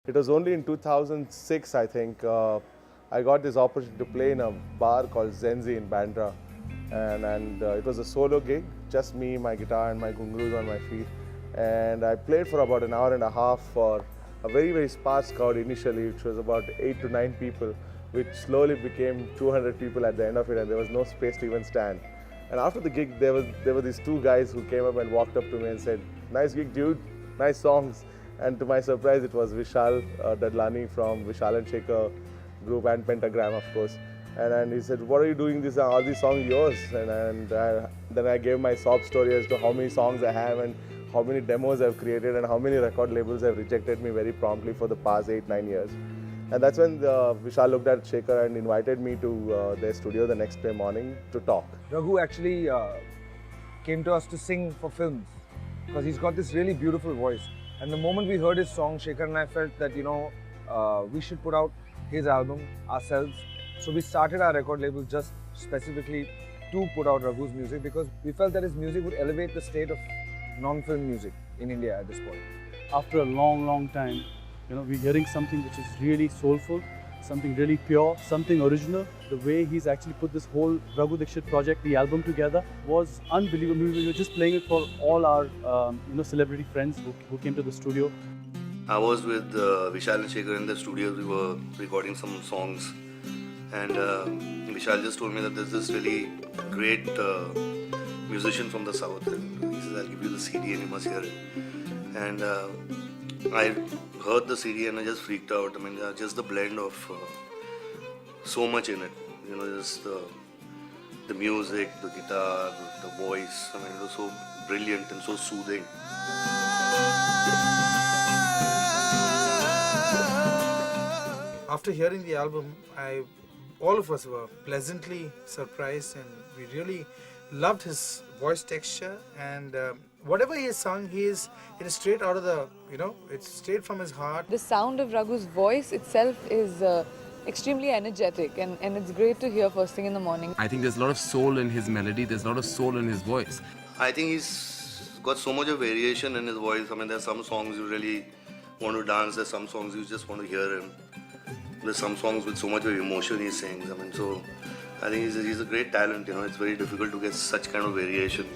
It was only in 2006, I think, I got this opportunity to play in a bar called Zenzi in Bandra. And it was a solo gig, just me, my guitar and my gungroos on my feet. And I played for about an hour and a half for a very, very sparse crowd initially, which was about 8 to 9 people, which slowly became 200 people at the end of it, and there was no space to even stand. And after the gig, there were these two guys who came up and walked up to me and said, "Nice gig, dude, nice songs." And to my surprise, it was Vishal Dadlani from Vishal and Shekhar group and Pentagram, of course. And he said, "What are you doing? Are these songs yours?" And then I gave my sob story as to how many songs I have and how many demos I've created and how many record labels have rejected me very promptly for the past 8-9 years. And that's when Vishal looked at Shekhar and invited me to their studio the next day morning to talk. Raghu actually came to us to sing for films because he's got this really beautiful voice. And the moment we heard his song, Shekhar and I felt that, we should put out his album ourselves. So we started our record label just specifically to put out Raghu's music because we felt that his music would elevate the state of non-film music in India at this point. After a long time, we're hearing something which is really soulful, something really pure, something original. The way he's actually put this whole Raghu Dixit project, the album together, was unbelievable. We were just playing it for all our celebrity friends who came to the studio. I was with Vishal and Shekhar in the studio. We were recording some songs, and Vishal just told me that there's this really great musician from the south, and he says, "I'll give you the CD and you must hear it." And I heard the CD and I just freaked out. I mean, just the blend of so much in it. Just the music, the guitar, the voice. I mean, it was so brilliant and so soothing. After hearing the album, all of us were pleasantly surprised, and we really loved his voice texture, and whatever he has sung, it is straight out of it's straight from his heart. The sound of Raghu's voice itself is extremely energetic, and it's great to hear first thing in the morning. I think there's a lot of soul in his melody, there's a lot of soul in his voice. I think he's got so much of variation in his voice. I mean, there's some songs you really want to dance, there's some songs you just want to hear him. There's some songs with so much of emotion he sings. I mean, so I think he's a great talent. It's very difficult to get such kind of variation.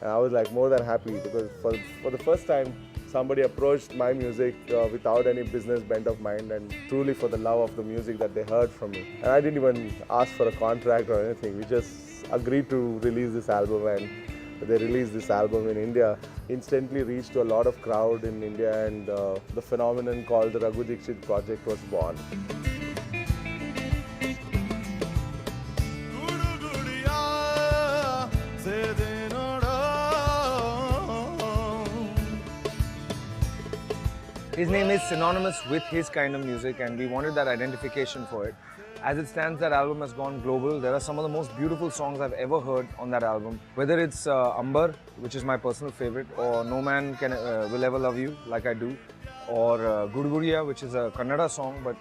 And I was like more than happy because for the first time, somebody approached my music without any business bent of mind and truly for the love of the music that they heard from me. And I didn't even ask for a contract or anything. We just agreed to release this album, and they released this album in India. Instantly reached to a lot of crowd in India, and the phenomenon called the Raghu Dixit project was born. His name is synonymous with his kind of music, and we wanted that identification for it. As it stands, that album has gone global. There are some of the most beautiful songs I've ever heard on that album. Whether it's Ambar, which is my personal favorite, or No Man Will Ever Love You, Like I Do, or Gudguriya, which is a Kannada song, but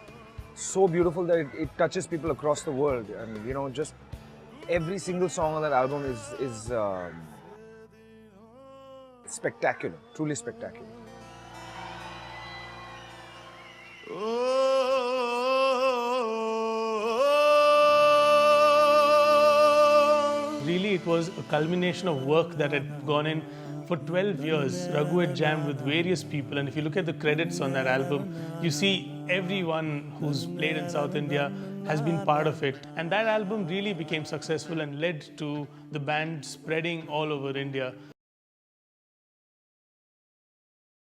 so beautiful that it touches people across the world. And just every single song on that album is spectacular, truly spectacular. Really, it was a culmination of work that had gone in for 12 years. Raghu had jammed with various people, and if you look at the credits on that album, you see everyone who's played in South India has been part of it. And that album really became successful and led to the band spreading all over India.